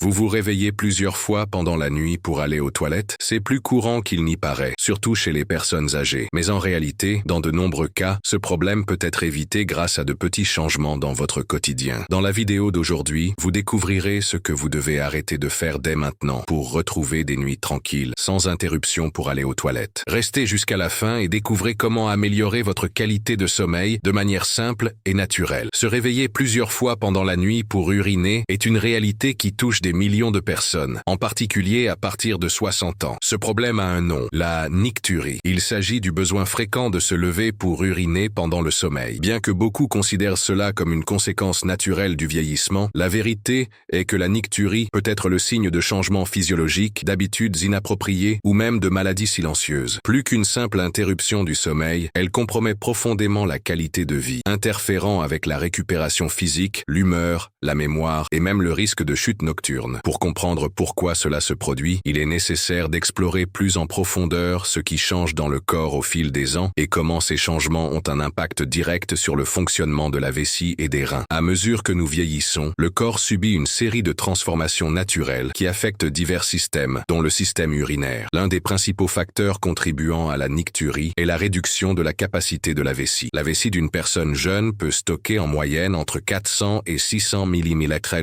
Vous vous réveillez plusieurs fois pendant la nuit pour aller aux toilettes? C'est plus courant qu'il n'y paraît, surtout chez les personnes âgées. Mais en réalité, dans de nombreux cas, ce problème peut être évité grâce à de petits changements dans votre quotidien. Dans la vidéo d'aujourd'hui, vous découvrirez ce que vous devez arrêter de faire dès maintenant pour retrouver des nuits tranquilles, sans interruption pour aller aux toilettes. Restez jusqu'à la fin et découvrez comment améliorer votre qualité de sommeil de manière simple et naturelle. Se réveiller plusieurs fois pendant la nuit pour uriner est une réalité qui touche des millions de personnes, en particulier à partir de 60 ans. Ce problème a un nom, la nicturie. Il s'agit du besoin fréquent de se lever pour uriner pendant le sommeil. Bien que beaucoup considèrent cela comme une conséquence naturelle du vieillissement, la vérité est que la nicturie peut être le signe de changements physiologiques, d'habitudes inappropriées ou même de maladies silencieuses. Plus qu'une simple interruption du sommeil, elle compromet profondément la qualité de vie, interférant avec la récupération physique, l'humeur, la mémoire et même le risque de chute nocturne. Pour comprendre pourquoi cela se produit, il est nécessaire d'explorer plus en profondeur ce qui change dans le corps au fil des ans et comment ces changements ont un impact direct sur le fonctionnement de la vessie et des reins. À mesure que nous vieillissons, le corps subit une série de transformations naturelles qui affectent divers systèmes, dont le système urinaire. L'un des principaux facteurs contribuant à la nicturie est la réduction de la capacité de la vessie. La vessie d'une personne jeune peut stocker en moyenne entre 400 et 600 millilitres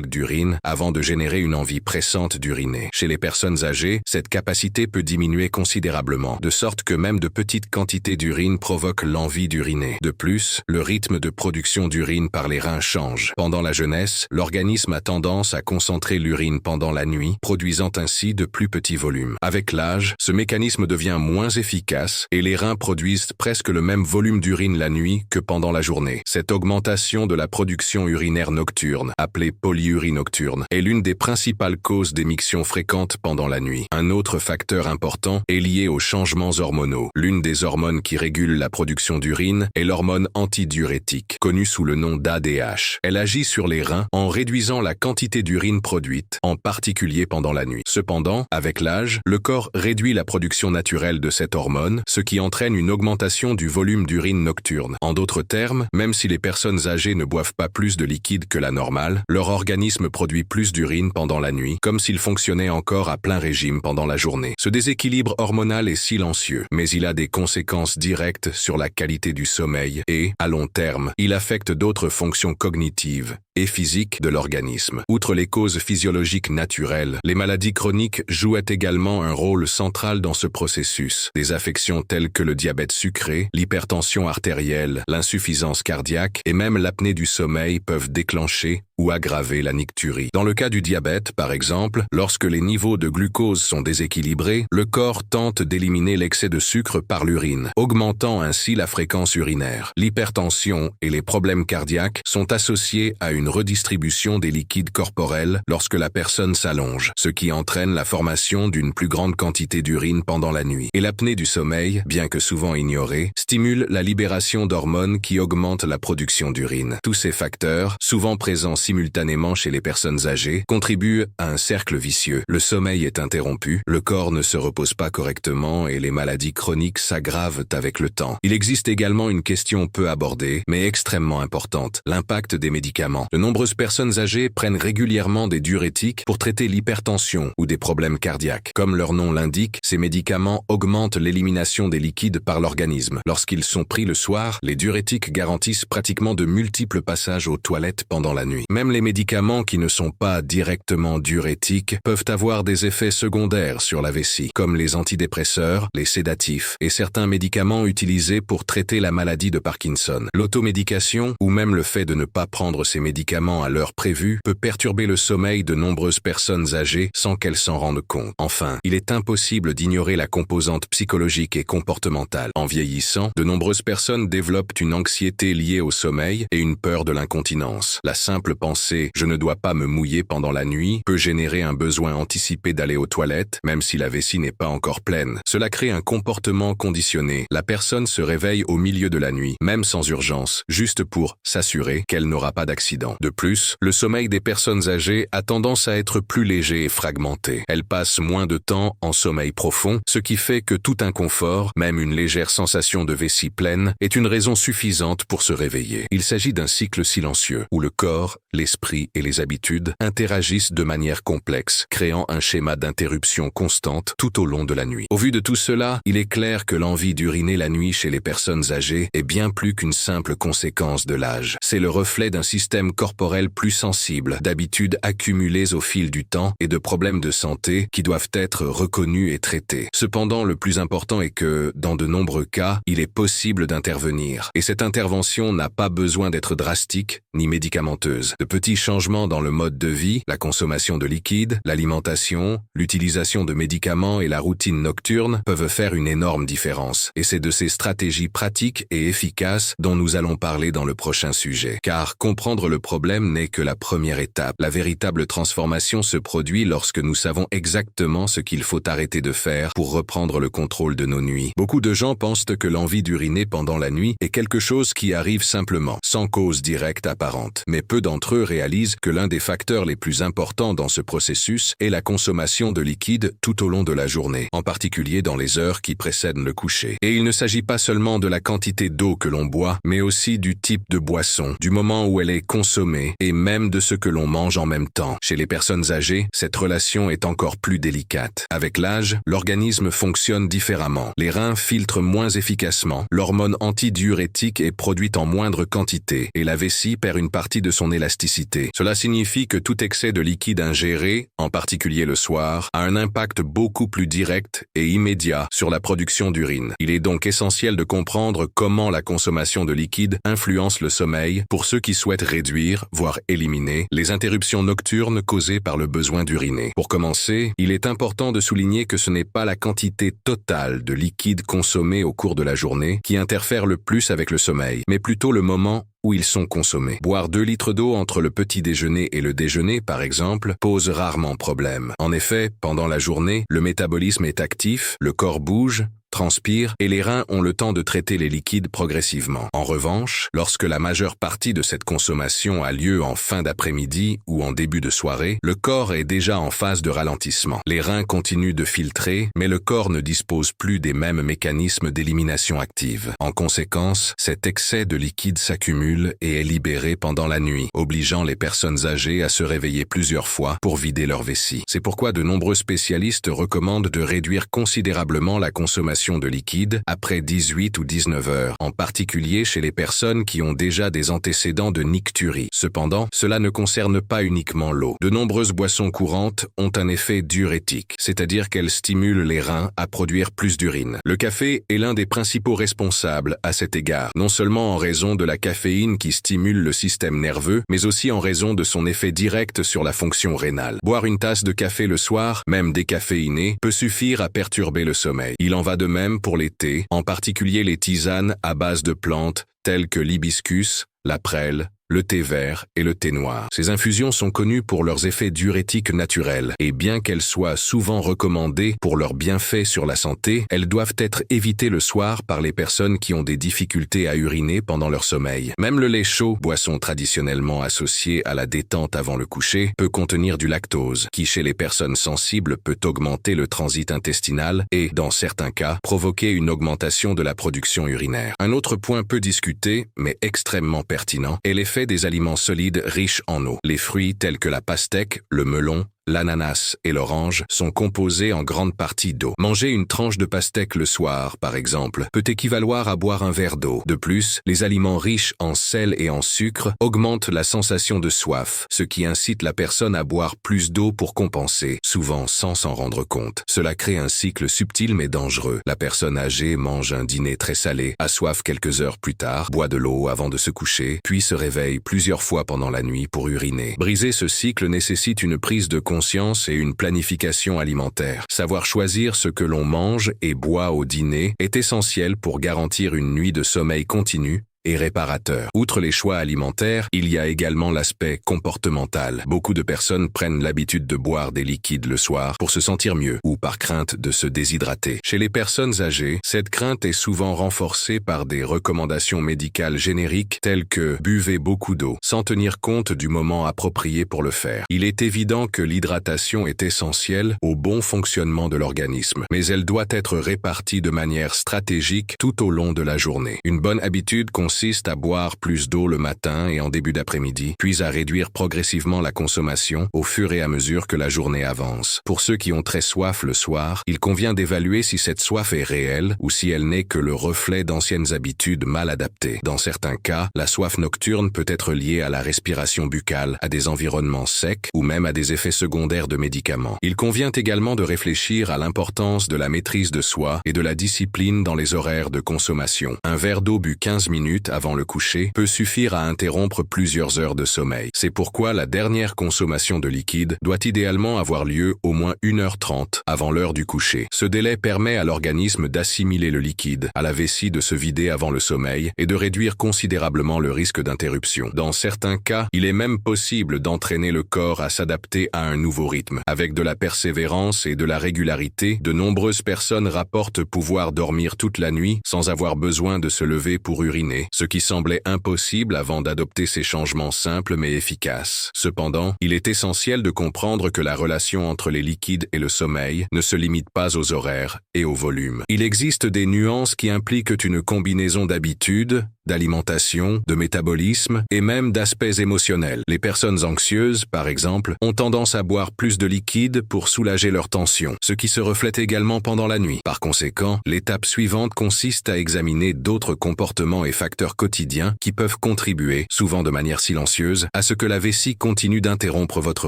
d'urine avant de générer une envie pressante d'uriner. Chez les personnes âgées, cette capacité peut diminuer considérablement, de sorte que même de petites quantités d'urine provoquent l'envie d'uriner. De plus, le rythme de production d'urine par les reins change. Pendant la jeunesse, l'organisme a tendance à concentrer l'urine pendant la nuit, produisant ainsi de plus petits volumes. Avec l'âge, ce mécanisme devient moins efficace et les reins produisent presque le même volume d'urine la nuit que pendant la journée. Cette augmentation de la production urinaire nocturne, appelée polyurie nocturne, est l'une des principales causes d'émictions fréquentes pendant la nuit. Un autre facteur important est lié aux changements hormonaux. L'une des hormones qui régule la production d'urine est l'hormone antidiurétique, connue sous le nom d'ADH. Elle agit sur les reins en réduisant la quantité d'urine produite, en particulier pendant la nuit. Cependant, avec l'âge, le corps réduit la production naturelle de cette hormone, ce qui entraîne une augmentation du volume d'urine nocturne. En d'autres termes, même si les personnes âgées ne boivent pas plus de liquide que la normale, leur organisme produit plus d'urine pendant la nuit, comme s'il fonctionnait encore à plein régime pendant la journée. Ce déséquilibre hormonal est silencieux, mais il a des conséquences directes sur la qualité du sommeil et, à long terme, il affecte d'autres fonctions cognitives et physiques de l'organisme. Outre les causes physiologiques naturelles, les maladies chroniques jouent également un rôle central dans ce processus. Des affections telles que le diabète sucré, l'hypertension artérielle, l'insuffisance cardiaque et même l'apnée du sommeil peuvent déclencher ou aggraver la nicturie. Dans le cas du diabète, par exemple, lorsque les niveaux de glucose sont déséquilibrés, le corps tente d'éliminer l'excès de sucre par l'urine, augmentant ainsi la fréquence urinaire. L'hypertension et les problèmes cardiaques sont associés à une redistribution des liquides corporels lorsque la personne s'allonge, ce qui entraîne la formation d'une plus grande quantité d'urine pendant la nuit. Et l'apnée du sommeil, bien que souvent ignorée, stimule la libération d'hormones qui augmentent la production d'urine. Tous ces facteurs, souvent présents simultanément chez les personnes âgées, contribuent à un cercle vicieux. Le sommeil est interrompu, le corps ne se repose pas correctement et les maladies chroniques s'aggravent avec le temps. Il existe également une question peu abordée, mais extrêmement importante, l'impact des médicaments. De nombreuses personnes âgées prennent régulièrement des diurétiques pour traiter l'hypertension ou des problèmes cardiaques. Comme leur nom l'indique, ces médicaments augmentent l'élimination des liquides par l'organisme. Lorsqu'ils sont pris le soir, les diurétiques garantissent pratiquement de multiples passages aux toilettes pendant la nuit. Même les médicaments qui ne sont pas directement diurétiques peuvent avoir des effets secondaires sur la vessie, comme les antidépresseurs, les sédatifs et certains médicaments utilisés pour traiter la maladie de Parkinson. L'automédication, ou même le fait de ne pas prendre ces médicaments à l'heure prévue, peut perturber le sommeil de nombreuses personnes âgées sans qu'elles s'en rendent compte. Enfin, il est impossible d'ignorer la composante psychologique et comportementale. En vieillissant, de nombreuses personnes développent une anxiété liée au sommeil et une peur de l'incontinence. La simple pensée « je ne dois pas me mouiller pendant la nuit » peut générer un besoin anticipé d'aller aux toilettes, même si la vessie n'est pas encore pleine. Cela crée un comportement conditionné. La personne se réveille au milieu de la nuit, même sans urgence, juste pour s'assurer qu'elle n'aura pas d'accident. De plus, le sommeil des personnes âgées a tendance à être plus léger et fragmenté. Elles passent moins de temps en sommeil profond, ce qui fait que tout inconfort, même une légère sensation de vessie pleine, est une raison suffisante pour se réveiller. Il s'agit d'un cycle silencieux, où le corps, l'esprit et les habitudes interagissent réagissent de manière complexe, créant un schéma d'interruption constante tout au long de la nuit. Au vu de tout cela, il est clair que l'envie d'uriner la nuit chez les personnes âgées est bien plus qu'une simple conséquence de l'âge. C'est le reflet d'un système corporel plus sensible, d'habitudes accumulées au fil du temps et de problèmes de santé qui doivent être reconnus et traités. Cependant, le plus important est que, dans de nombreux cas, il est possible d'intervenir. Et cette intervention n'a pas besoin d'être drastique ni médicamenteuse. De petits changements dans le mode de vie, la consommation de liquide, l'alimentation, l'utilisation de médicaments et la routine nocturne peuvent faire une énorme différence. Et c'est de ces stratégies pratiques et efficaces dont nous allons parler dans le prochain sujet. Car comprendre le problème n'est que la première étape. La véritable transformation se produit lorsque nous savons exactement ce qu'il faut arrêter de faire pour reprendre le contrôle de nos nuits. Beaucoup de gens pensent que l'envie d'uriner pendant la nuit est quelque chose qui arrive simplement, sans cause directe apparente. Mais peu d'entre eux réalisent que l'un des facteurs les plus importants dans ce processus est la consommation de liquide tout au long de la journée, en particulier dans les heures qui précèdent le coucher. Et il ne s'agit pas seulement de la quantité d'eau que l'on boit, mais aussi du type de boisson, du moment où elle est consommée et même de ce que l'on mange en même temps. Chez les personnes âgées, cette relation est encore plus délicate. Avec l'âge, l'organisme fonctionne différemment. Les reins filtrent moins efficacement, l'hormone antidiurétique est produite en moindre quantité et la vessie perd une partie de son élasticité. Cela signifie que tout excès de liquide ingéré, en particulier le soir, a un impact beaucoup plus direct et immédiat sur la production d'urine. Il est donc essentiel de comprendre comment la consommation de liquide influence le sommeil pour ceux qui souhaitent réduire, voire éliminer, les interruptions nocturnes causées par le besoin d'uriner. Pour commencer, il est important de souligner que ce n'est pas la quantité totale de liquide consommée au cours de la journée qui interfère le plus avec le sommeil, mais plutôt le moment où ils sont consommés. Boire 2 litres d'eau entre le petit déjeuner et le déjeuner, par exemple, pose rarement problème. En effet, pendant la journée, le métabolisme est actif, le corps bouge, transpire et les reins ont le temps de traiter les liquides progressivement. En revanche, lorsque la majeure partie de cette consommation a lieu en fin d'après-midi ou en début de soirée, le corps est déjà en phase de ralentissement. Les reins continuent de filtrer, mais le corps ne dispose plus des mêmes mécanismes d'élimination active. En conséquence, cet excès de liquide s'accumule et est libéré pendant la nuit, obligeant les personnes âgées à se réveiller plusieurs fois pour vider leur vessie. C'est pourquoi de nombreux spécialistes recommandent de réduire considérablement la consommation de liquide après 18 ou 19 heures, en particulier chez les personnes qui ont déjà des antécédents de nicturie. Cependant, cela ne concerne pas uniquement l'eau. De nombreuses boissons courantes ont un effet diurétique, c'est-à-dire qu'elles stimulent les reins à produire plus d'urine. Le café est l'un des principaux responsables à cet égard, non seulement en raison de la caféine qui stimule le système nerveux, mais aussi en raison de son effet direct sur la fonction rénale. Boire une tasse de café le soir, même décaféiné, peut suffire à perturber le sommeil. Il en va de même pour les thés, en particulier les tisanes à base de plantes telles que l'hibiscus, la prêle, le thé vert et le thé noir. Ces infusions sont connues pour leurs effets diurétiques naturels et bien qu'elles soient souvent recommandées pour leurs bienfaits sur la santé, elles doivent être évitées le soir par les personnes qui ont des difficultés à uriner pendant leur sommeil. Même le lait chaud, boisson traditionnellement associée à la détente avant le coucher, peut contenir du lactose, qui chez les personnes sensibles peut augmenter le transit intestinal et, dans certains cas, provoquer une augmentation de la production urinaire. Un autre point peu discuté, mais extrêmement pertinent, est l'effet des aliments solides riches en eau. Les fruits tels que la pastèque, le melon, l'ananas et l'orange sont composés en grande partie d'eau. Manger une tranche de pastèque le soir, par exemple, peut équivaloir à boire un verre d'eau. De plus, les aliments riches en sel et en sucre augmentent la sensation de soif, ce qui incite la personne à boire plus d'eau pour compenser, souvent sans s'en rendre compte. Cela crée un cycle subtil mais dangereux. La personne âgée mange un dîner très salé, a soif quelques heures plus tard, boit de l'eau avant de se coucher, puis se réveille plusieurs fois pendant la nuit pour uriner. Briser ce cycle nécessite une prise de conscience et une planification alimentaire. Savoir choisir ce que l'on mange et boit au dîner est essentiel pour garantir une nuit de sommeil continu et réparateur. Outre les choix alimentaires, il y a également l'aspect comportemental. Beaucoup de personnes prennent l'habitude de boire des liquides le soir pour se sentir mieux ou par crainte de se déshydrater. Chez les personnes âgées, cette crainte est souvent renforcée par des recommandations médicales génériques telles que « buvez beaucoup d'eau » sans tenir compte du moment approprié pour le faire. Il est évident que l'hydratation est essentielle au bon fonctionnement de l'organisme, mais elle doit être répartie de manière stratégique tout au long de la journée. Une bonne habitude consiste consiste à boire plus d'eau le matin et en début d'après-midi, puis à réduire progressivement la consommation au fur et à mesure que la journée avance. Pour ceux qui ont très soif le soir, il convient d'évaluer si cette soif est réelle ou si elle n'est que le reflet d'anciennes habitudes mal adaptées. Dans certains cas, la soif nocturne peut être liée à la respiration buccale, à des environnements secs ou même à des effets secondaires de médicaments. Il convient également de réfléchir à l'importance de la maîtrise de soi et de la discipline dans les horaires de consommation. Un verre d'eau bu 15 minutes avant le coucher peut suffire à interrompre plusieurs heures de sommeil. C'est pourquoi la dernière consommation de liquide doit idéalement avoir lieu au moins 1h30 avant l'heure du coucher. Ce délai permet à l'organisme d'assimiler le liquide, à la vessie de se vider avant le sommeil et de réduire considérablement le risque d'interruption. Dans certains cas, il est même possible d'entraîner le corps à s'adapter à un nouveau rythme. Avec de la persévérance et de la régularité, de nombreuses personnes rapportent pouvoir dormir toute la nuit sans avoir besoin de se lever pour uriner, ce qui semblait impossible avant d'adopter ces changements simples mais efficaces. Cependant, il est essentiel de comprendre que la relation entre les liquides et le sommeil ne se limite pas aux horaires et au volume. Il existe des nuances qui impliquent une combinaison d'habitudes, d'alimentation, de métabolisme et même d'aspects émotionnels. Les personnes anxieuses, par exemple, ont tendance à boire plus de liquide pour soulager leur tension, ce qui se reflète également pendant la nuit. Par conséquent, l'étape suivante consiste à examiner d'autres comportements et facteurs quotidiens qui peuvent contribuer, souvent de manière silencieuse, à ce que la vessie continue d'interrompre votre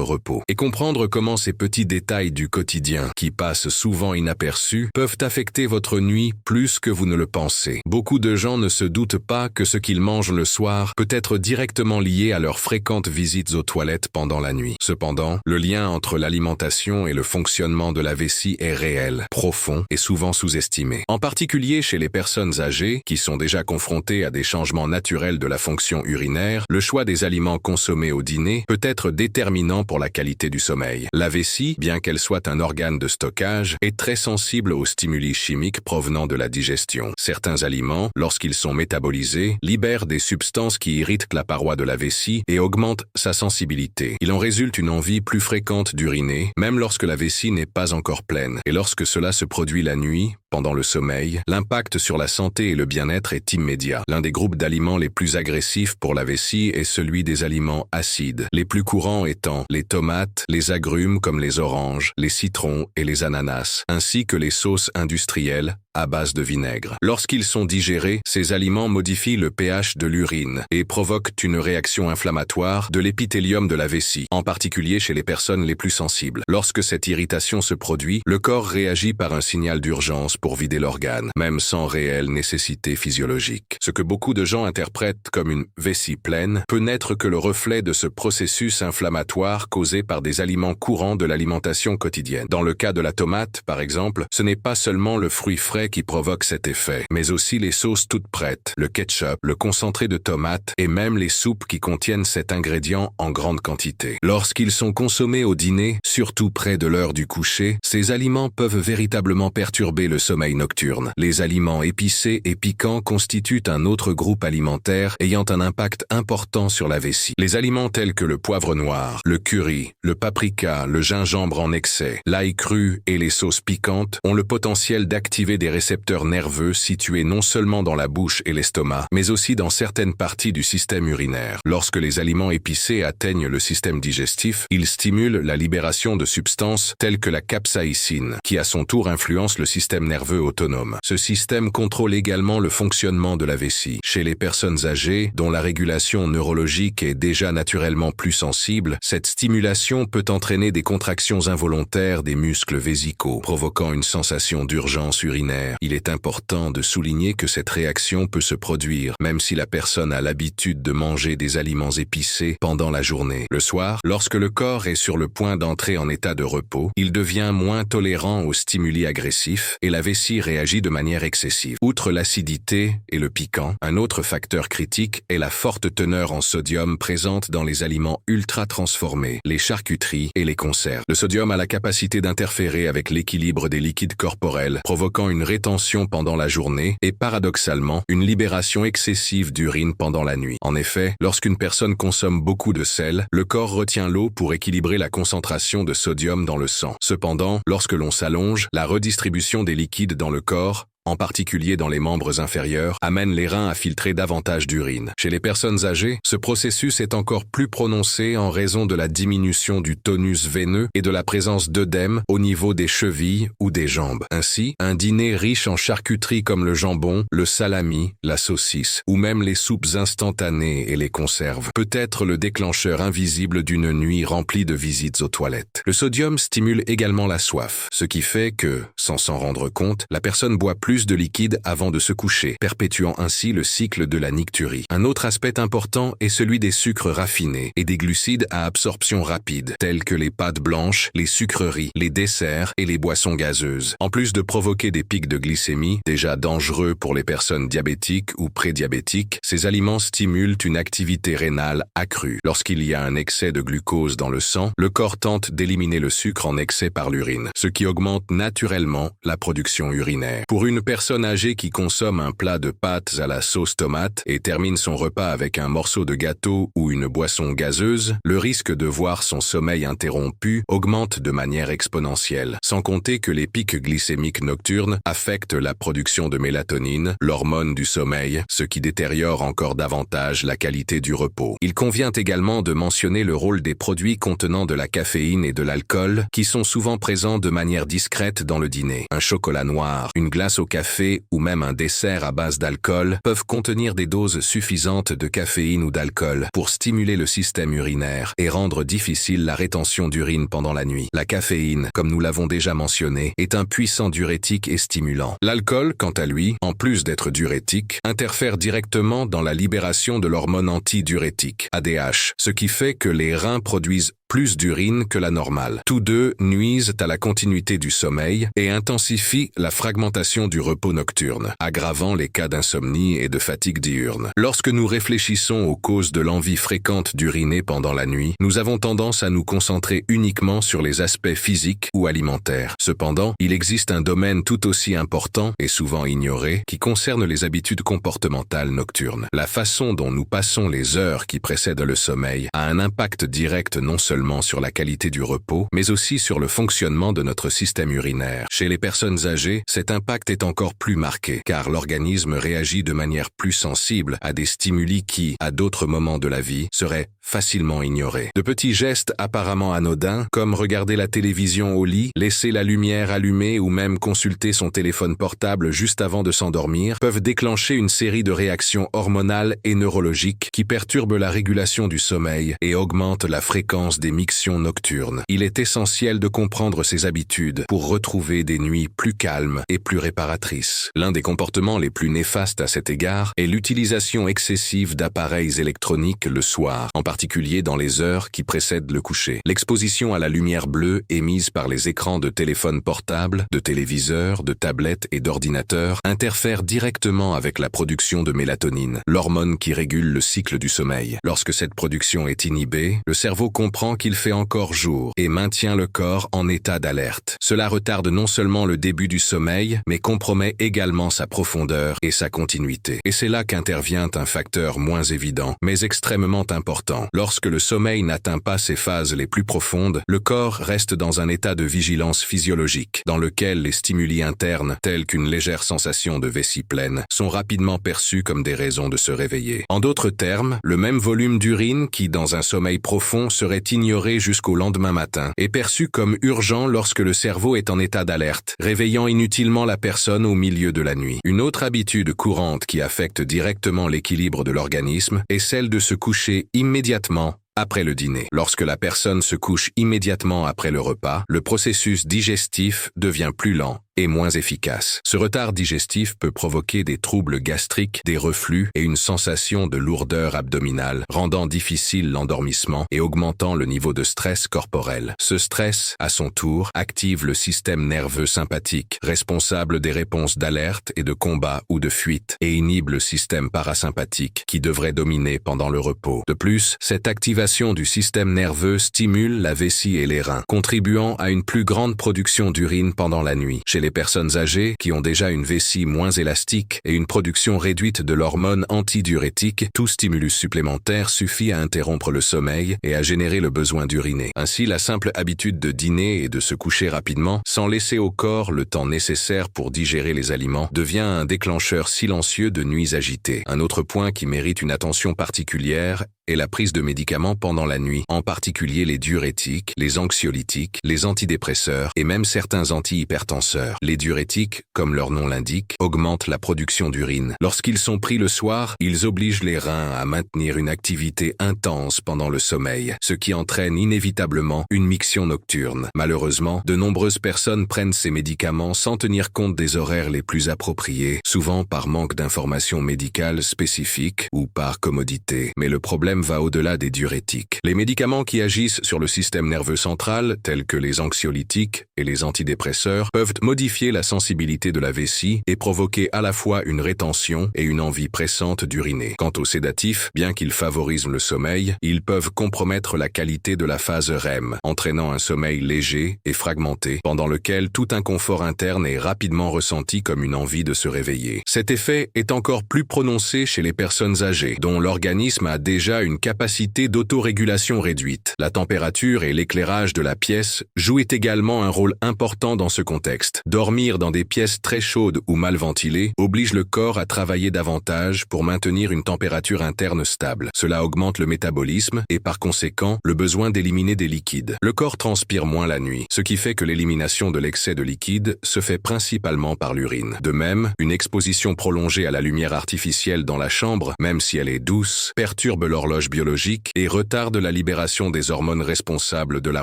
repos. Et comprendre comment ces petits détails du quotidien, qui passent souvent inaperçus, peuvent affecter votre nuit plus que vous ne le pensez. Beaucoup de gens ne se doutent pas que ce qu'ils mangent le soir peut être directement lié à leurs fréquentes visites aux toilettes pendant la nuit. Cependant, le lien entre l'alimentation et le fonctionnement de la vessie est réel, profond et souvent sous-estimé. En particulier chez les personnes âgées, qui sont déjà confrontées à des changements naturels de la fonction urinaire, le choix des aliments consommés au dîner peut être déterminant pour la qualité du sommeil. La vessie, bien qu'elle soit un organe de stockage, est très sensible aux stimuli chimiques provenant de la digestion. Certains aliments, lorsqu'ils sont métabolisés, libère des substances qui irritent la paroi de la vessie et augmentent sa sensibilité. Il en résulte une envie plus fréquente d'uriner, même lorsque la vessie n'est pas encore pleine. Et lorsque cela se produit la nuit, pendant le sommeil, l'impact sur la santé et le bien-être est immédiat. L'un des groupes d'aliments les plus agressifs pour la vessie est celui des aliments acides, les plus courants étant les tomates, les agrumes comme les oranges, les citrons et les ananas, ainsi que les sauces industrielles à base de vinaigre. Lorsqu'ils sont digérés, ces aliments modifient le pH de l'urine et provoquent une réaction inflammatoire de l'épithélium de la vessie, en particulier chez les personnes les plus sensibles. Lorsque cette irritation se produit, le corps réagit par un signal d'urgence pour vider l'organe, même sans réelle nécessité physiologique. Ce que beaucoup de gens interprètent comme une vessie pleine peut n'être que le reflet de ce processus inflammatoire causé par des aliments courants de l'alimentation quotidienne. Dans le cas de la tomate, par exemple, ce n'est pas seulement le fruit frais qui provoque cet effet, mais aussi les sauces toutes prêtes, le ketchup, le concentré de tomate et même les soupes qui contiennent cet ingrédient en grande quantité. Lorsqu'ils sont consommés au dîner, surtout près de l'heure du coucher, ces aliments peuvent véritablement perturber le sommeil nocturne. Les aliments épicés et piquants constituent un autre groupe alimentaire ayant un impact important sur la vessie. Les aliments tels que le poivre noir, le curry, le paprika, le gingembre en excès, l'ail cru et les sauces piquantes ont le potentiel d'activer des récepteurs nerveux situés non seulement dans la bouche et l'estomac, mais aussi dans certaines parties du système urinaire. Lorsque les aliments épicés atteignent le système digestif, ils stimulent la libération de substances telles que la capsaïcine, qui à son tour influence le système nerveux autonome. Ce système contrôle également le fonctionnement de la vessie. Chez les personnes âgées, dont la régulation neurologique est déjà naturellement plus sensible, cette stimulation peut entraîner des contractions involontaires des muscles vésicaux, provoquant une sensation d'urgence urinaire. Il est important de souligner que cette réaction peut se produire, même si la personne a l'habitude de manger des aliments épicés pendant la journée. Le soir, lorsque le corps est sur le point d'entrer en état de repos, il devient moins tolérant aux stimuli agressifs et la vessie réagit de manière excessive. Outre l'acidité et le piquant, un autre facteur critique est la forte teneur en sodium présente dans les aliments ultra transformés, les charcuteries et les conserves. Le sodium a la capacité d'interférer avec l'équilibre des liquides corporels, provoquant une rétention pendant la journée et paradoxalement une libération excessive d'urine pendant la nuit. En effet, lorsqu'une personne consomme beaucoup de sel, le corps retient l'eau pour équilibrer la concentration de sodium dans le sang. Cependant, lorsque l'on s'allonge, la redistribution des liquides dans le corps en particulier dans les membres inférieurs, amène les reins à filtrer davantage d'urine. Chez les personnes âgées, ce processus est encore plus prononcé en raison de la diminution du tonus veineux et de la présence d'œdème au niveau des chevilles ou des jambes. Ainsi, un dîner riche en charcuterie comme le jambon, le salami, la saucisse, ou même les soupes instantanées et les conserves, peut être le déclencheur invisible d'une nuit remplie de visites aux toilettes. Le sodium stimule également la soif, ce qui fait que, sans s'en rendre compte, la personne boit plus de liquide avant de se coucher, perpétuant ainsi le cycle de la nicturie. Un autre aspect important est celui des sucres raffinés et des glucides à absorption rapide, tels que les pâtes blanches, les sucreries, les desserts et les boissons gazeuses. En plus de provoquer des pics de glycémie, déjà dangereux pour les personnes diabétiques ou prédiabétiques, ces aliments stimulent une activité rénale accrue. Lorsqu'il y a un excès de glucose dans le sang, le corps tente d'éliminer le sucre en excès par l'urine, ce qui augmente naturellement la production urinaire. Pour une personne âgée qui consomme un plat de pâtes à la sauce tomate et termine son repas avec un morceau de gâteau ou une boisson gazeuse, le risque de voir son sommeil interrompu augmente de manière exponentielle, sans compter que les pics glycémiques nocturnes affectent la production de mélatonine, l'hormone du sommeil, ce qui détériore encore davantage la qualité du repos. Il convient également de mentionner le rôle des produits contenant de la caféine et de l'alcool, qui sont souvent présents de manière discrète dans le dîner. Un chocolat noir, une glace au café ou même un dessert à base d'alcool peuvent contenir des doses suffisantes de caféine ou d'alcool pour stimuler le système urinaire et rendre difficile la rétention d'urine pendant la nuit. La caféine, comme nous l'avons déjà mentionné, est un puissant diurétique et stimulant. L'alcool, quant à lui, en plus d'être diurétique, interfère directement dans la libération de l'hormone antidiurétique, ADH, ce qui fait que les reins produisent plus d'urine que la normale. Tous deux nuisent à la continuité du sommeil et intensifient la fragmentation du repos nocturne, aggravant les cas d'insomnie et de fatigue diurne. Lorsque nous réfléchissons aux causes de l'envie fréquente d'uriner pendant la nuit, nous avons tendance à nous concentrer uniquement sur les aspects physiques ou alimentaires. Cependant, il existe un domaine tout aussi important et souvent ignoré qui concerne les habitudes comportementales nocturnes. La façon dont nous passons les heures qui précèdent le sommeil a un impact direct non seulement sur la qualité du repos, mais aussi sur le fonctionnement de notre système urinaire. Chez les personnes âgées, cet impact est encore plus marqué, car l'organisme réagit de manière plus sensible à des stimuli qui, à d'autres moments de la vie, seraient facilement ignorés. De petits gestes apparemment anodins, comme regarder la télévision au lit, laisser la lumière allumée ou même consulter son téléphone portable juste avant de s'endormir, peuvent déclencher une série de réactions hormonales et neurologiques qui perturbent la régulation du sommeil et augmentent la fréquence des mictions nocturnes. Il est essentiel de comprendre ces habitudes pour retrouver des nuits plus calmes et plus réparatrices. L'un des comportements les plus néfastes à cet égard est l'utilisation excessive d'appareils électroniques le soir, en particulier dans les heures qui précèdent le coucher. L'exposition à la lumière bleue émise par les écrans de téléphones portables, de téléviseurs, de tablettes et d'ordinateurs interfère directement avec la production de mélatonine, l'hormone qui régule le cycle du sommeil. Lorsque cette production est inhibée, le cerveau comprend qu'il fait encore jour et maintient le corps en état d'alerte. Cela retarde non seulement le début du sommeil, mais compromet également sa profondeur et sa continuité. Et c'est là qu'intervient un facteur moins évident, mais extrêmement important. Lorsque le sommeil n'atteint pas ses phases les plus profondes, le corps reste dans un état de vigilance physiologique, dans lequel les stimuli internes, tels qu'une légère sensation de vessie pleine, sont rapidement perçus comme des raisons de se réveiller. En d'autres termes, le même volume d'urine qui, dans un sommeil profond, serait ignoré jusqu'au lendemain matin, est perçu comme urgent lorsque le cerveau est en état d'alerte, réveillant inutilement la personne au milieu de la nuit. Une autre habitude courante qui affecte directement l'équilibre de l'organisme est celle de se coucher immédiatement après le dîner. Lorsque la personne se couche immédiatement après le repas, le processus digestif devient plus lent et moins efficace. Ce retard digestif peut provoquer des troubles gastriques, des reflux et une sensation de lourdeur abdominale, rendant difficile l'endormissement et augmentant le niveau de stress corporel. Ce stress, à son tour, active le système nerveux sympathique, responsable des réponses d'alerte et de combat ou de fuite, et inhibe le système parasympathique, qui devrait dominer pendant le repos. De plus, cette activation du système nerveux stimule la vessie et les reins, contribuant à une plus grande production d'urine pendant la nuit. Chez les les personnes âgées, qui ont déjà une vessie moins élastique et une production réduite de l'hormone antidiurétique, tout stimulus supplémentaire suffit à interrompre le sommeil et à générer le besoin d'uriner. Ainsi, la simple habitude de dîner et de se coucher rapidement, sans laisser au corps le temps nécessaire pour digérer les aliments, devient un déclencheur silencieux de nuits agitées. Un autre point qui mérite une attention particulière est la prise de médicaments pendant la nuit, en particulier les diurétiques, les anxiolytiques, les antidépresseurs et même certains antihypertenseurs. Les diurétiques, comme leur nom l'indique, augmentent la production d'urine. Lorsqu'ils sont pris le soir, ils obligent les reins à maintenir une activité intense pendant le sommeil, ce qui entraîne inévitablement une miction nocturne. Malheureusement, de nombreuses personnes prennent ces médicaments sans tenir compte des horaires les plus appropriés, souvent par manque d'informations médicales spécifiques ou par commodité. Mais le problème va au-delà des diurétiques. Les médicaments qui agissent sur le système nerveux central, tels que les anxiolytiques et les antidépresseurs, peuvent modifier la sensibilité de la vessie et provoquer à la fois une rétention et une envie pressante d'uriner. Quant aux sédatifs, bien qu'ils favorisent le sommeil, ils peuvent compromettre la qualité de la phase REM, entraînant un sommeil léger et fragmenté, pendant lequel tout inconfort interne est rapidement ressenti comme une envie de se réveiller. Cet effet est encore plus prononcé chez les personnes âgées, dont l'organisme a déjà une capacité d'autorégulation réduite. La température et l'éclairage de la pièce jouent également un rôle important dans ce contexte. Dormir dans des pièces très chaudes ou mal ventilées oblige le corps à travailler davantage pour maintenir une température interne stable. Cela augmente le métabolisme et par conséquent le besoin d'éliminer des liquides. Le corps transpire moins la nuit, ce qui fait que l'élimination de l'excès de liquide se fait principalement par l'urine. De même, une exposition prolongée à la lumière artificielle dans la chambre, même si elle est douce, perturbe l'horloge biologique et retarde la libération des hormones responsables de la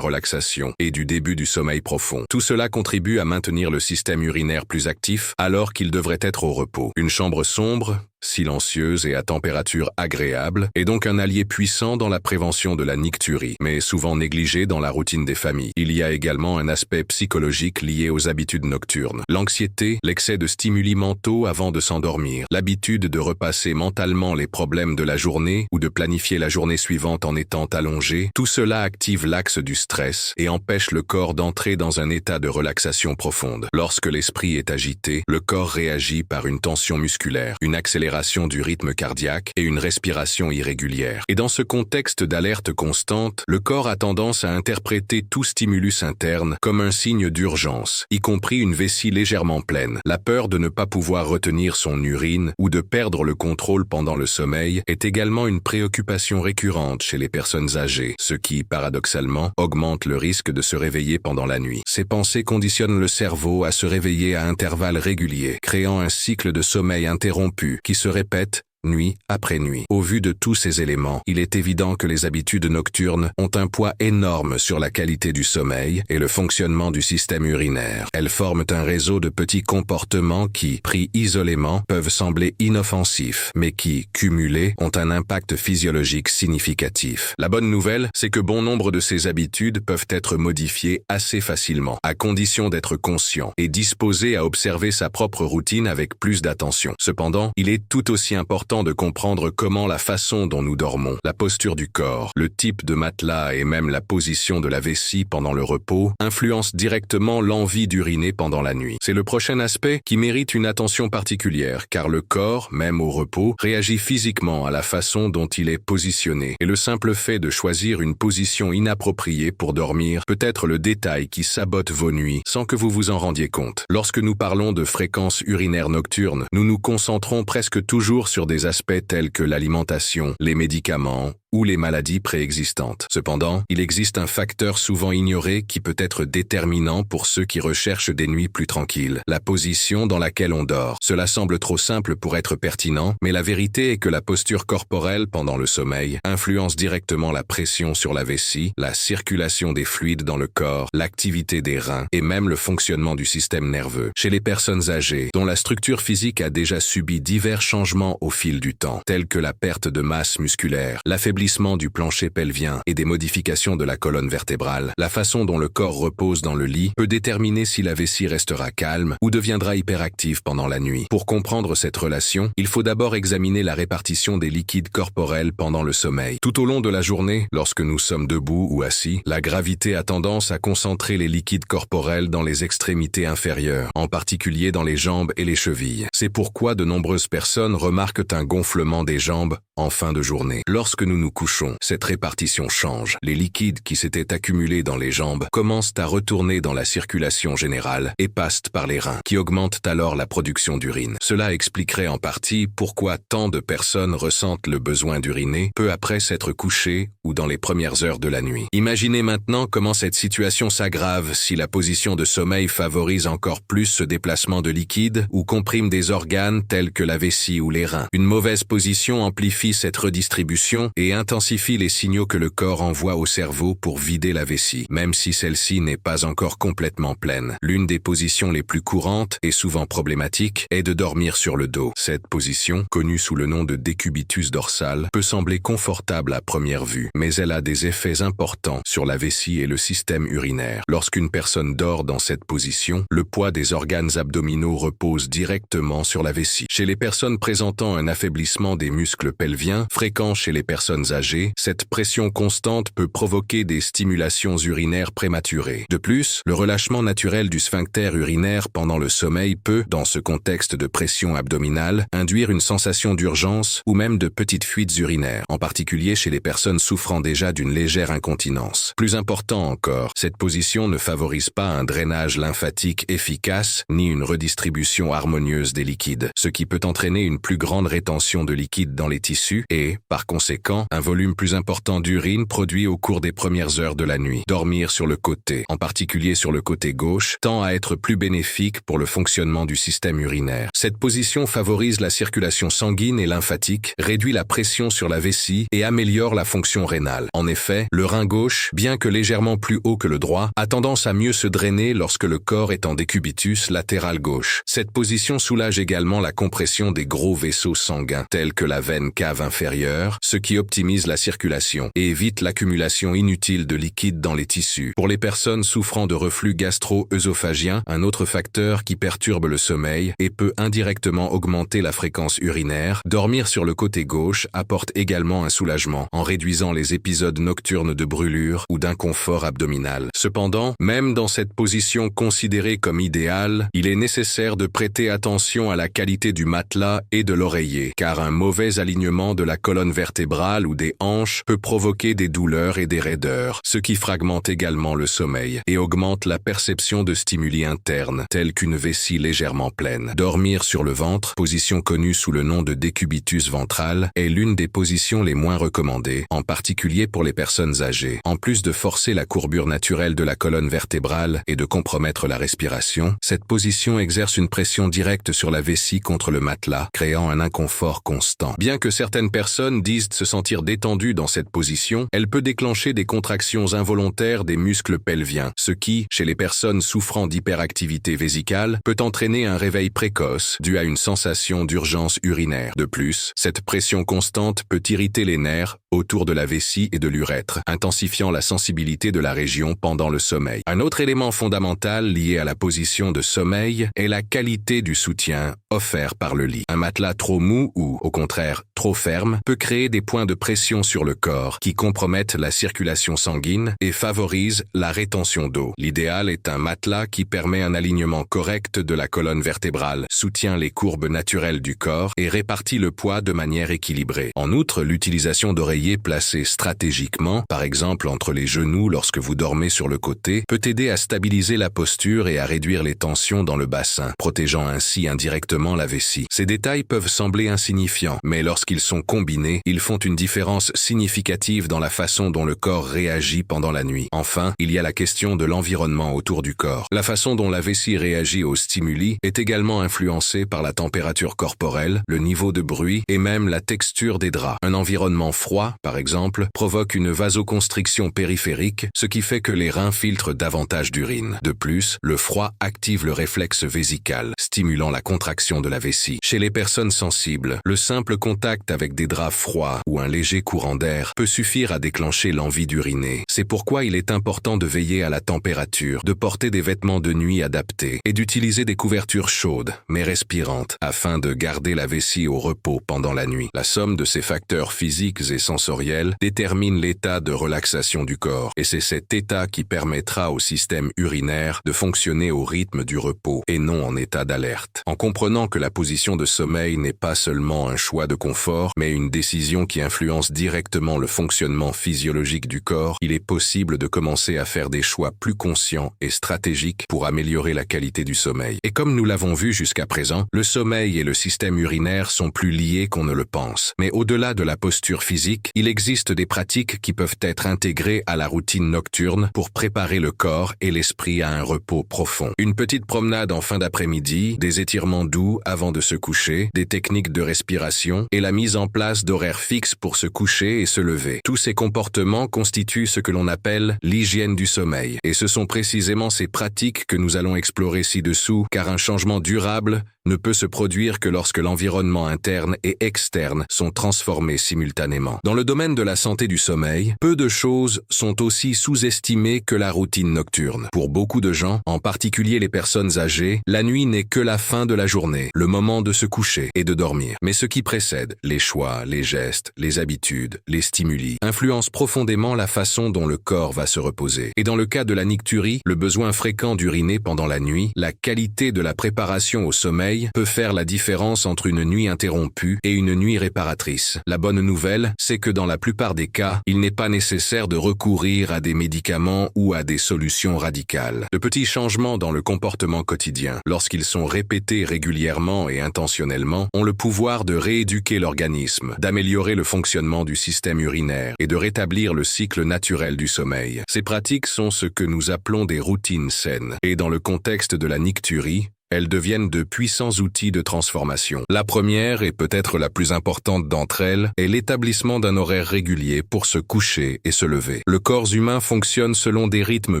relaxation et du début du sommeil profond. Tout cela contribue à maintenir le système urinaire plus actif alors qu'il devrait être au repos. Une chambre sombre, silencieuse et à température agréable, est donc un allié puissant dans la prévention de la nicturie, mais souvent négligé dans la routine des familles. Il y a également un aspect psychologique lié aux habitudes nocturnes. L'anxiété, l'excès de stimuli mentaux avant de s'endormir, l'habitude de repasser mentalement les problèmes de la journée ou de planifier la journée suivante en étant allongé, tout cela active l'axe du stress et empêche le corps d'entrer dans un état de relaxation profonde. Lorsque l'esprit est agité, le corps réagit par une tension musculaire, une accélération du rythme cardiaque et une respiration irrégulière. Et dans ce contexte d'alerte constante, le corps a tendance à interpréter tout stimulus interne comme un signe d'urgence, y compris une vessie légèrement pleine. La peur de ne pas pouvoir retenir son urine ou de perdre le contrôle pendant le sommeil est également une préoccupation récurrente chez les personnes âgées, ce qui, paradoxalement, augmente le risque de se réveiller pendant la nuit. Ces pensées conditionnent le cerveau à se réveiller à intervalles réguliers, créant un cycle de sommeil interrompu qui se répète nuit après nuit. Au vu de tous ces éléments, il est évident que les habitudes nocturnes ont un poids énorme sur la qualité du sommeil et le fonctionnement du système urinaire. Elles forment un réseau de petits comportements qui, pris isolément, peuvent sembler inoffensifs, mais qui, cumulés, ont un impact physiologique significatif. La bonne nouvelle, c'est que bon nombre de ces habitudes peuvent être modifiées assez facilement, à condition d'être conscient et disposé à observer sa propre routine avec plus d'attention. Cependant, il est tout aussi important de comprendre comment la façon dont nous dormons, la posture du corps, le type de matelas et même la position de la vessie pendant le repos influencent directement l'envie d'uriner pendant la nuit. C'est le prochain aspect qui mérite une attention particulière, car le corps, même au repos, réagit physiquement à la façon dont il est positionné, et le simple fait de choisir une position inappropriée pour dormir peut être le détail qui sabote vos nuits sans que vous vous en rendiez compte. Lorsque nous parlons de fréquence urinaire nocturne, nous nous concentrons presque toujours sur des aspects tels que l'alimentation, les médicaments ou les maladies préexistantes. Cependant, il existe un facteur souvent ignoré qui peut être déterminant pour ceux qui recherchent des nuits plus tranquilles, la position dans laquelle on dort. Cela semble trop simple pour être pertinent, mais la vérité est que la posture corporelle pendant le sommeil influence directement la pression sur la vessie, la circulation des fluides dans le corps, l'activité des reins et même le fonctionnement du système nerveux. Chez les personnes âgées, dont la structure physique a déjà subi divers changements au fil du temps, tels que la perte de masse musculaire, l'affaiblissement affaiblissement du plancher pelvien et des modifications de la colonne vertébrale, la façon dont le corps repose dans le lit peut déterminer si la vessie restera calme ou deviendra hyperactive pendant la nuit. Pour comprendre cette relation, il faut d'abord examiner la répartition des liquides corporels pendant le sommeil. Tout au long de la journée, lorsque nous sommes debout ou assis, la gravité a tendance à concentrer les liquides corporels dans les extrémités inférieures, en particulier dans les jambes et les chevilles. C'est pourquoi de nombreuses personnes remarquent un gonflement des jambes en fin de journée. Lorsque nous nous couchons, cette répartition change. Les liquides qui s'étaient accumulés dans les jambes commencent à retourner dans la circulation générale et passent par les reins, qui augmentent alors la production d'urine. Cela expliquerait en partie pourquoi tant de personnes ressentent le besoin d'uriner peu après s'être couchées ou dans les premières heures de la nuit. Imaginez maintenant comment cette situation s'aggrave si la position de sommeil favorise encore plus ce déplacement de liquide ou comprime des organes tels que la vessie ou les reins. Une mauvaise position amplifie cette redistribution et intensifie les signaux que le corps envoie au cerveau pour vider la vessie, même si celle-ci n'est pas encore complètement pleine. L'une des positions les plus courantes et souvent problématiques est de dormir sur le dos. Cette position, connue sous le nom de décubitus dorsal, peut sembler confortable à première vue, mais elle a des effets importants sur la vessie et le système urinaire. Lorsqu'une personne dort dans cette position, le poids des organes abdominaux repose directement sur la vessie. Chez les personnes présentant un affaiblissement des muscles pelviens, fréquent chez les personnes âgées, cette pression constante peut provoquer des stimulations urinaires prématurées. De plus, le relâchement naturel du sphincter urinaire pendant le sommeil peut, dans ce contexte de pression abdominale, induire une sensation d'urgence ou même de petites fuites urinaires, en particulier chez les personnes souffrant déjà d'une légère incontinence. Plus important encore, cette position ne favorise pas un drainage lymphatique efficace ni une redistribution harmonieuse des liquides, ce qui peut entraîner une plus grande rétention de liquide dans les tissus et, par conséquent, un volume plus important d'urine produit au cours des premières heures de la nuit. Dormir sur le côté, en particulier sur le côté gauche, tend à être plus bénéfique pour le fonctionnement du système urinaire. Cette position favorise la circulation sanguine et lymphatique, réduit la pression sur la vessie et améliore la fonction rénale. En effet, le rein gauche, bien que légèrement plus haut que le droit, a tendance à mieux se drainer lorsque le corps est en décubitus latéral gauche. Cette position soulage également la compression des gros vaisseaux sanguins, tels que la veine cave inférieure, ce qui optimise la circulation et évite l'accumulation inutile de liquide dans les tissus. Pour les personnes souffrant de reflux gastro-œsophagien, un autre facteur qui perturbe le sommeil et peut indirectement augmenter la fréquence urinaire, dormir sur le côté gauche apporte également un soulagement en réduisant les épisodes nocturnes de brûlure ou d'inconfort abdominal. Cependant, même dans cette position considérée comme idéale, il est nécessaire de prêter attention à la qualité du matelas et de l'oreiller, car un mauvais alignement de la colonne vertébrale ou des hanches peut provoquer des douleurs et des raideurs, ce qui fragmente également le sommeil et augmente la perception de stimuli internes, tels qu'une vessie légèrement pleine. Dormir sur le ventre, position connue sous le nom de décubitus ventral, est l'une des positions les moins recommandées, en particulier pour les personnes âgées. En plus de forcer la courbure naturelle de la colonne vertébrale et de compromettre la respiration, cette position exerce une pression directe sur la vessie contre le matelas, créant un inconfort constant. Bien que certaines personnes disent se sentir détendues dans cette position, elle peut déclencher des contractions involontaires des muscles pelviens, ce qui, chez les personnes souffrant d'hyperactivité vésicale, peut entraîner un réveil précoce dû à une sensation d'urgence urinaire. De plus, cette pression constante peut irriter les nerfs autour de la vessie et de l'urètre, intensifiant la sensibilité de la région pendant le sommeil. Un autre élément fondamental lié à la position de sommeil est la qualité du soutien offert par le lit. Un matelas trop mou ou, au contraire, trop ferme peut créer des points de pression sur le corps qui compromettent la circulation sanguine et favorisent la rétention d'eau. L'idéal est un matelas qui permet un alignement correct de la colonne vertébrale, soutient les courbes naturelles du corps et répartit le poids de manière équilibrée. En outre, l'utilisation d'oreillers placés stratégiquement, par exemple entre les genoux lorsque vous dormez sur le côté, peut aider à stabiliser la posture et à réduire les tensions dans le bassin, protégeant ainsi indirectement la vessie. Ces détails peuvent sembler insignifiants, mais lorsqu'ils sont combinés, ils font une différence significative dans la façon dont le corps réagit pendant la nuit. Enfin, il y a la question de l'environnement autour du corps. La façon dont la vessie réagit aux stimuli est également influencée par la température corporelle, le niveau de bruit et même la texture des draps. Un environnement froid, par exemple, provoque une vasoconstriction périphérique, ce qui fait que les reins filtrent davantage d'urine. De plus, le froid active le réflexe vésical, stimulant la contraction de la vessie. Chez les personnes sensibles, le simple contact contact avec des draps froids ou un léger courant d'air peut suffire à déclencher l'envie d'uriner. C'est pourquoi il est important de veiller à la température, de porter des vêtements de nuit adaptés et d'utiliser des couvertures chaudes, mais respirantes, afin de garder la vessie au repos pendant la nuit. La somme de ces facteurs physiques et sensoriels détermine l'état de relaxation du corps, et c'est cet état qui permettra au système urinaire de fonctionner au rythme du repos et non en état d'alerte. En comprenant que la position de sommeil n'est pas seulement un choix de confort, mais une décision qui influence directement le fonctionnement physiologique du corps, il est possible de commencer à faire des choix plus conscients et stratégiques pour améliorer la qualité du sommeil. Et comme nous l'avons vu jusqu'à présent, le sommeil et le système urinaire sont plus liés qu'on ne le pense. Mais au-delà de la posture physique, il existe des pratiques qui peuvent être intégrées à la routine nocturne pour préparer le corps et l'esprit à un repos profond. Une petite promenade en fin d'après-midi, des étirements doux avant de se coucher, des techniques de respiration et la mise en place d'horaires fixes pour se coucher et se lever. Tous ces comportements constituent ce que l'on appelle l'hygiène du sommeil. Et ce sont précisément ces pratiques que nous allons explorer ci-dessous, car un changement durable ne peut se produire que lorsque l'environnement interne et externe sont transformés simultanément. Dans le domaine de la santé du sommeil, peu de choses sont aussi sous-estimées que la routine nocturne. Pour beaucoup de gens, en particulier les personnes âgées, la nuit n'est que la fin de la journée, le moment de se coucher et de dormir. Mais ce qui précède, les choix, les gestes, les habitudes, les stimuli, influence profondément la façon dont le corps va se reposer. Et dans le cas de la nicturie, le besoin fréquent d'uriner pendant la nuit, la qualité de la préparation au sommeil peut faire la différence entre une nuit interrompue et une nuit réparatrice. La bonne nouvelle, c'est que dans la plupart des cas, il n'est pas nécessaire de recourir à des médicaments ou à des solutions radicales. De petits changements dans le comportement quotidien, lorsqu'ils sont répétés régulièrement et intentionnellement, ont le pouvoir de rééduquer l'organisme, d'améliorer le fonctionnement du système urinaire et de rétablir le cycle naturel du sommeil. Ces pratiques sont ce que nous appelons des routines saines. Et dans le contexte de la nicturie, elles deviennent de puissants outils de transformation. La première, et peut-être la plus importante d'entre elles, est l'établissement d'un horaire régulier pour se coucher et se lever. Le corps humain fonctionne selon des rythmes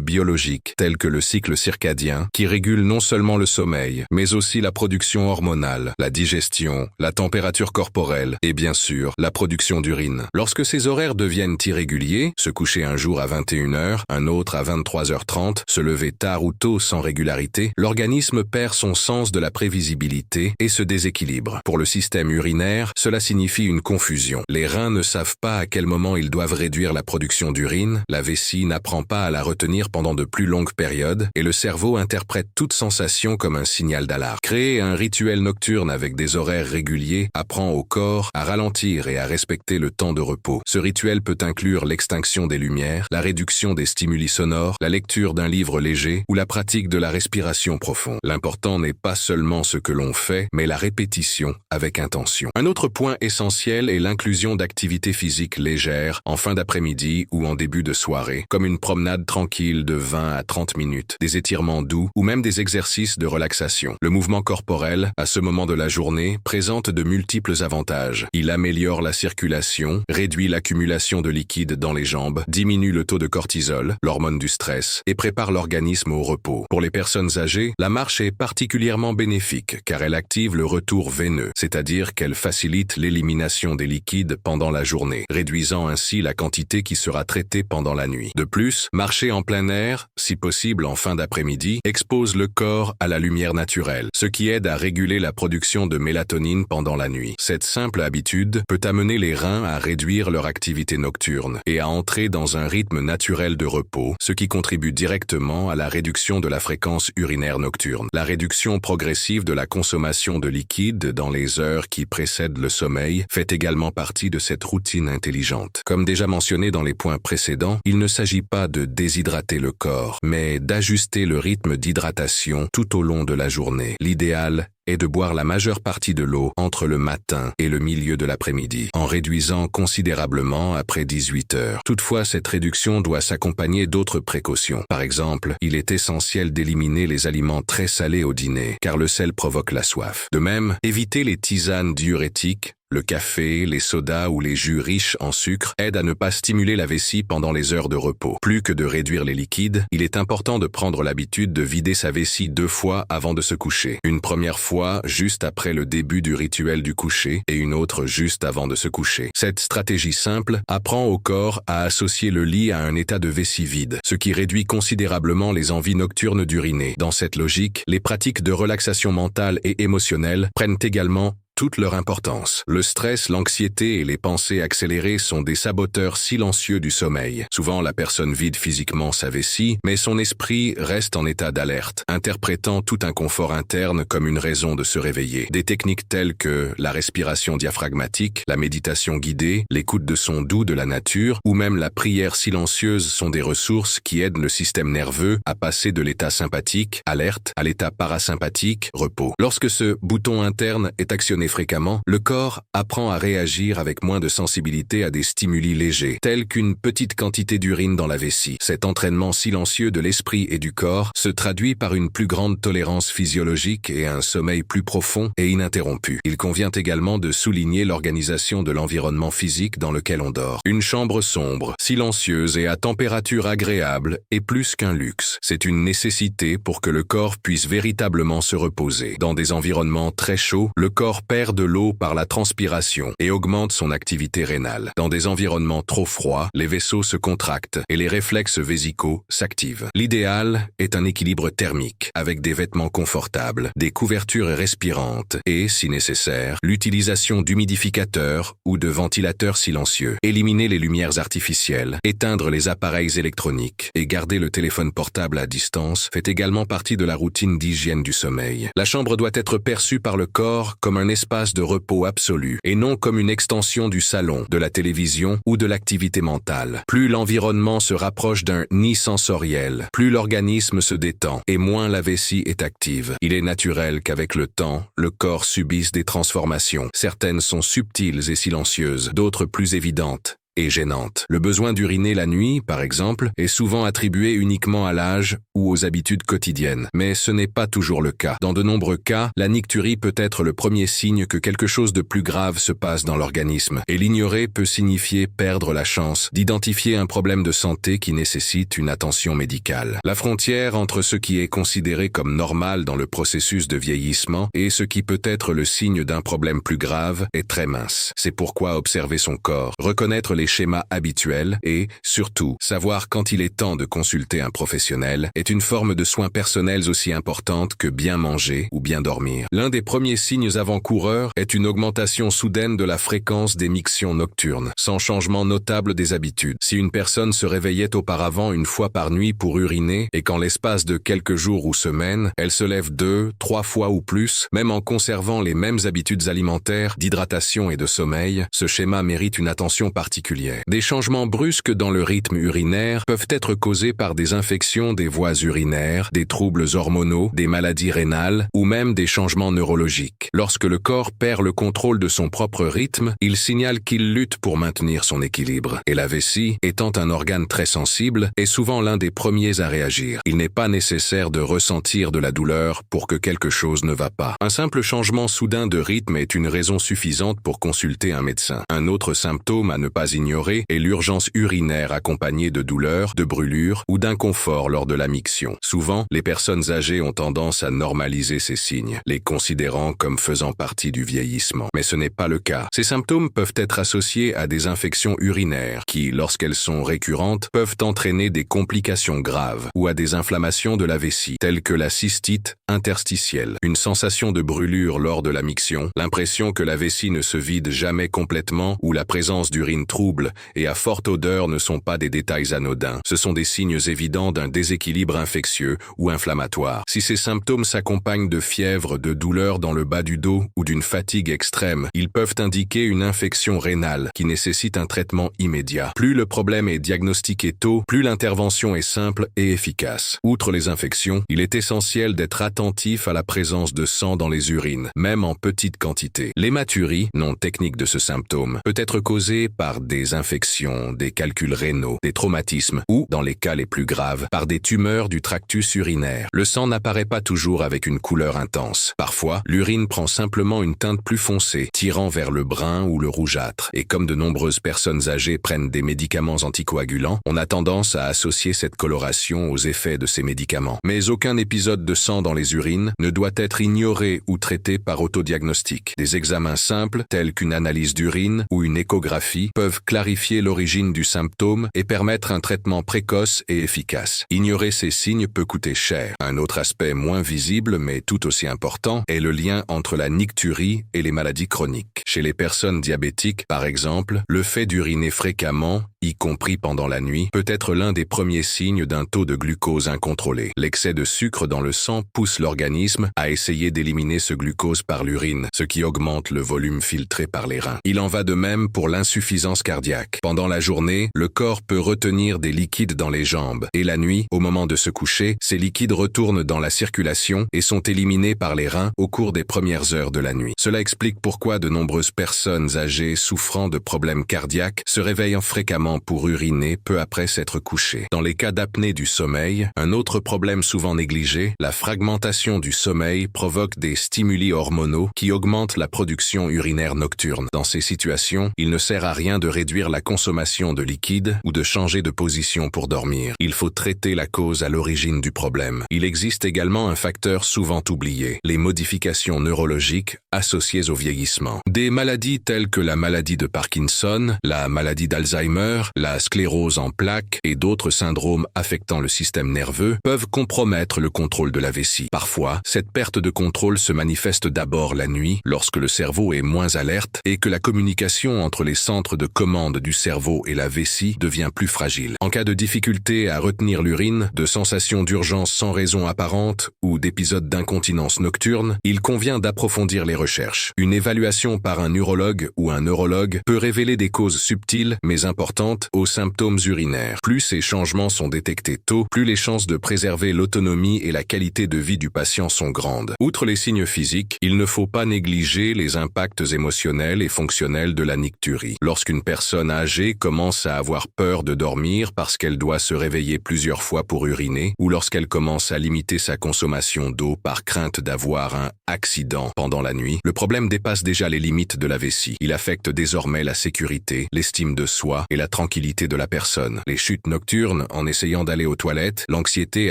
biologiques, tels que le cycle circadien, qui régule non seulement le sommeil, mais aussi la production hormonale, la digestion, la température corporelle et bien sûr, la production d'urine. Lorsque ces horaires deviennent irréguliers, se coucher un jour à 21h, un autre à 23h30, se lever tard ou tôt sans régularité, l'organisme perd son sens de la prévisibilité et se déséquilibre. Pour le système urinaire, cela signifie une confusion. Les reins ne savent pas à quel moment ils doivent réduire la production d'urine, la vessie n'apprend pas à la retenir pendant de plus longues périodes, et le cerveau interprète toute sensation comme un signal d'alarme. Créer un rituel nocturne avec des horaires réguliers apprend au corps à ralentir et à respecter le temps de repos. Ce rituel peut inclure l'extinction des lumières, la réduction des stimuli sonores, la lecture d'un livre léger ou la pratique de la respiration profonde. L'important n'est pas seulement ce que l'on fait, mais la répétition avec intention. Un autre point essentiel est l'inclusion d'activités physiques légères en fin d'après-midi ou en début de soirée, comme une promenade tranquille de 20 à 30 minutes, des étirements doux ou même des exercices de relaxation. Le mouvement corporel, à ce moment de la journée, présente de multiples avantages. Il améliore la circulation, réduit l'accumulation de liquide dans les jambes, diminue le taux de cortisol, l'hormone du stress, et prépare l'organisme au repos. Pour les personnes âgées, la marche est particulièrement bénéfique car elle active le retour veineux, c'est-à-dire qu'elle facilite l'élimination des liquides pendant la journée, réduisant ainsi la quantité qui sera traitée pendant la nuit. De plus, marcher en plein air, si possible en fin d'après-midi, expose le corps à la lumière naturelle, ce qui aide à réguler la production de mélatonine pendant la nuit. Cette simple habitude peut amener les reins à réduire leur activité nocturne et à entrer dans un rythme naturel de repos, ce qui contribue directement à la réduction de la fréquence urinaire nocturne. La réduction progressive de la consommation de liquide dans les heures qui précèdent le sommeil fait également partie de cette routine intelligente. Comme déjà mentionné dans les points précédents, il ne s'agit pas de déshydrater le corps, mais d'ajuster le rythme d'hydratation tout au long de la journée. L'idéal est de boire la majeure partie de l'eau entre le matin et le milieu de l'après-midi, en réduisant considérablement après 18 heures. Toutefois, cette réduction doit s'accompagner d'autres précautions. Par exemple, il est essentiel d'éliminer les aliments très salés au dîner, car le sel provoque la soif. De même, éviter les tisanes diurétiques, Le café, les sodas ou les jus riches en sucre aident à ne pas stimuler la vessie pendant les heures de repos. Plus que de réduire les liquides, il est important de prendre l'habitude de vider sa vessie 2 fois avant de se coucher. Une première fois juste après le début du rituel du coucher et une autre juste avant de se coucher. Cette stratégie simple apprend au corps à associer le lit à un état de vessie vide, ce qui réduit considérablement les envies nocturnes d'uriner. Dans cette logique, les pratiques de relaxation mentale et émotionnelle prennent également toute leur importance. Le stress, l'anxiété et les pensées accélérées sont des saboteurs silencieux du sommeil. Souvent, la personne vide physiquement sa vessie, mais son esprit reste en état d'alerte, interprétant tout inconfort interne comme une raison de se réveiller. Des techniques telles que la respiration diaphragmatique, la méditation guidée, l'écoute de sons doux de la nature ou même la prière silencieuse sont des ressources qui aident le système nerveux à passer de l'état sympathique, alerte, à l'état parasympathique, repos. Lorsque ce bouton interne est actionné fréquemment, le corps apprend à réagir avec moins de sensibilité à des stimuli légers, tels qu'une petite quantité d'urine dans la vessie. Cet entraînement silencieux de l'esprit et du corps se traduit par une plus grande tolérance physiologique et un sommeil plus profond et ininterrompu. Il convient également de souligner l'organisation de l'environnement physique dans lequel on dort. Une chambre sombre, silencieuse et à température agréable est plus qu'un luxe. C'est une nécessité pour que le corps puisse véritablement se reposer. Dans des environnements très chauds, le corps perd de l'eau par la transpiration et augmente son activité rénale. Dans des environnements trop froids, les vaisseaux se contractent et les réflexes vésicaux s'activent. L'idéal est un équilibre thermique, avec des vêtements confortables, des couvertures respirantes et, si nécessaire, l'utilisation d'humidificateurs ou de ventilateurs silencieux. Éliminer les lumières artificielles, éteindre les appareils électroniques et garder le téléphone portable à distance fait également partie de la routine d'hygiène du sommeil. La chambre doit être perçue par le corps comme un espace de repos absolu et non comme une extension du salon, de la télévision ou de l'activité mentale. Plus l'environnement se rapproche d'un nid sensoriel, plus l'organisme se détend et moins la vessie est active. Il est naturel qu'avec le temps, le corps subisse des transformations. Certaines sont subtiles et silencieuses, d'autres plus évidentes et gênante. Le besoin d'uriner la nuit, par exemple, est souvent attribué uniquement à l'âge ou aux habitudes quotidiennes, mais ce n'est pas toujours le cas. Dans de nombreux cas, la nicturie peut être le premier signe que quelque chose de plus grave se passe dans l'organisme, et l'ignorer peut signifier perdre la chance d'identifier un problème de santé qui nécessite une attention médicale. La frontière entre ce qui est considéré comme normal dans le processus de vieillissement et ce qui peut être le signe d'un problème plus grave est très mince. C'est pourquoi observer son corps, reconnaître les schémas habituels et, surtout, savoir quand il est temps de consulter un professionnel est une forme de soins personnels aussi importante que bien manger ou bien dormir. L'un des premiers signes avant-coureurs est une augmentation soudaine de la fréquence des mictions nocturnes, sans changement notable des habitudes. Si une personne se réveillait auparavant une fois par nuit pour uriner et qu'en l'espace de quelques jours ou semaines, elle se lève 2, 3 fois ou plus, même en conservant les mêmes habitudes alimentaires, d'hydratation et de sommeil, ce schéma mérite une attention particulière. Des changements brusques dans le rythme urinaire peuvent être causés par des infections des voies urinaires, des troubles hormonaux, des maladies rénales ou même des changements neurologiques. Lorsque le corps perd le contrôle de son propre rythme, il signale qu'il lutte pour maintenir son équilibre. Et la vessie, étant un organe très sensible, est souvent l'un des premiers à réagir. Il n'est pas nécessaire de ressentir de la douleur pour que quelque chose ne va pas. Un simple changement soudain de rythme est une raison suffisante pour consulter un médecin. Un autre symptôme à ne pas ignorer est l'urgence urinaire accompagnée de douleurs, de brûlures ou d'inconfort lors de la miction. Souvent, les personnes âgées ont tendance à normaliser ces signes, les considérant comme faisant partie du vieillissement. Mais ce n'est pas le cas. Ces symptômes peuvent être associés à des infections urinaires qui, lorsqu'elles sont récurrentes, peuvent entraîner des complications graves ou à des inflammations de la vessie, telles que la cystite interstitielle, une sensation de brûlure lors de la miction, l'impression que la vessie ne se vide jamais complètement ou la présence d'urine trouble et à forte odeur ne sont pas des détails anodins. Ce sont des signes évidents d'un déséquilibre infectieux ou inflammatoire. Si ces symptômes s'accompagnent de fièvre, de douleurs dans le bas du dos ou d'une fatigue extrême, ils peuvent indiquer une infection rénale qui nécessite un traitement immédiat. Plus le problème est diagnostiqué tôt, plus l'intervention est simple et efficace. Outre les infections, il est essentiel d'être attentif à la présence de sang dans les urines, même en petite quantité. L'hématurie, nom technique de ce symptôme, peut être causée par des des infections, des calculs rénaux, des traumatismes ou, dans les cas les plus graves, par des tumeurs du tractus urinaire. Le sang n'apparaît pas toujours avec une couleur intense. Parfois, l'urine prend simplement une teinte plus foncée, tirant vers le brun ou le rougeâtre. Et comme de nombreuses personnes âgées prennent des médicaments anticoagulants, on a tendance à associer cette coloration aux effets de ces médicaments. Mais aucun épisode de sang dans les urines ne doit être ignoré ou traité par autodiagnostic. Des examens simples, tels qu'une analyse d'urine ou une échographie, peuvent clarifier l'origine du symptôme et permettre un traitement précoce et efficace. Ignorer ces signes peut coûter cher. Un autre aspect moins visible, mais tout aussi important, est le lien entre la nicturie et les maladies chroniques. Chez les personnes diabétiques, par exemple, le fait d'uriner fréquemment, y compris pendant la nuit, peut être l'un des premiers signes d'un taux de glucose incontrôlé. L'excès de sucre dans le sang pousse l'organisme à essayer d'éliminer ce glucose par l'urine, ce qui augmente le volume filtré par les reins. Il en va de même pour l'insuffisance cardiaque. Pendant la journée, le corps peut retenir des liquides dans les jambes, et la nuit, au moment de se coucher, ces liquides retournent dans la circulation et sont éliminés par les reins au cours des premières heures de la nuit. Cela explique pourquoi de nombreuses personnes âgées souffrant de problèmes cardiaques se réveillent fréquemment pour uriner peu après s'être couchées. Dans les cas d'apnée du sommeil, un autre problème souvent négligé, la fragmentation du sommeil provoque des stimuli hormonaux qui augmentent la production urinaire nocturne. Dans ces situations, il ne sert à rien de réduire la consommation de liquide ou de changer de position pour dormir. Il faut traiter la cause à l'origine du problème. Il existe également un facteur souvent oublié, les modifications neurologiques associées au vieillissement. Des maladies telles que la maladie de Parkinson, la maladie d'Alzheimer, la sclérose en plaques et d'autres syndromes affectant le système nerveux peuvent compromettre le contrôle de la vessie. Parfois, cette perte de contrôle se manifeste d'abord la nuit, lorsque le cerveau est moins alerte et que la communication entre les centres de commande du cerveau et la vessie devient plus fragile. En cas de difficulté à retenir l'urine, de sensations d'urgence sans raison apparente ou d'épisodes d'incontinence nocturne, il convient d'approfondir les recherches. Une évaluation par un urologue ou un neurologue peut révéler des causes subtiles mais importantes aux symptômes urinaires. Plus ces changements sont détectés tôt, plus les chances de préserver l'autonomie et la qualité de vie du patient sont grandes. Outre les signes physiques, il ne faut pas négliger les impacts émotionnels et fonctionnels de la nicturie. Lorsqu'une personne âgée commence à avoir peur de dormir parce qu'elle doit se réveiller plusieurs fois pour uriner, ou lorsqu'elle commence à limiter sa consommation d'eau par crainte d'avoir un accident pendant la nuit, le problème dépasse déjà les limites de la vessie. Il affecte désormais la sécurité, l'estime de soi et la tranquillité de la personne. Les chutes nocturnes en essayant d'aller aux toilettes, l'anxiété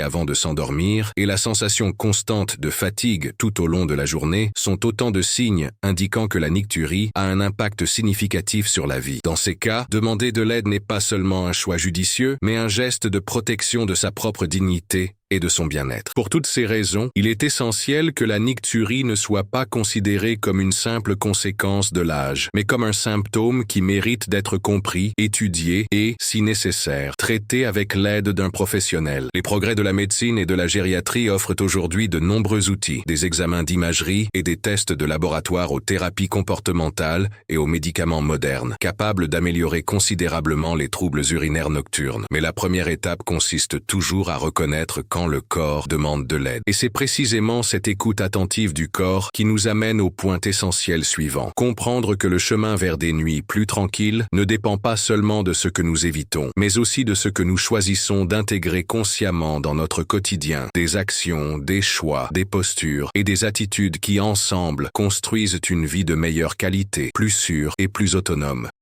avant de s'endormir et la sensation constante de fatigue tout au long de la journée sont autant de signes indiquant que la nicturie a un impact significatif sur la vie. Dans ces cas, demander de l'aide n'est pas seulement un choix judicieux, mais un geste de protection de sa propre dignité et de son bien-être. Pour toutes ces raisons, il est essentiel que la nicturie ne soit pas considérée comme une simple conséquence de l'âge, mais comme un symptôme qui mérite d'être compris, étudié et, si nécessaire, traité avec l'aide d'un professionnel. Les progrès de la médecine et de la gériatrie offrent aujourd'hui de nombreux outils, des examens d'imagerie et des tests de laboratoire aux thérapies comportementales et aux médicaments modernes, capables d'améliorer considérablement les troubles urinaires nocturnes. Mais la première étape consiste toujours à reconnaître quand le corps demande de l'aide. Et c'est précisément cette écoute attentive du corps qui nous amène au point essentiel suivant. Comprendre que le chemin vers des nuits plus tranquilles ne dépend pas seulement de ce que nous évitons, mais aussi de ce que nous choisissons d'intégrer consciemment dans notre quotidien, des actions, des choix, des postures et des attitudes qui ensemble construisent une vie de meilleure qualité, plus sûre et plus autonome.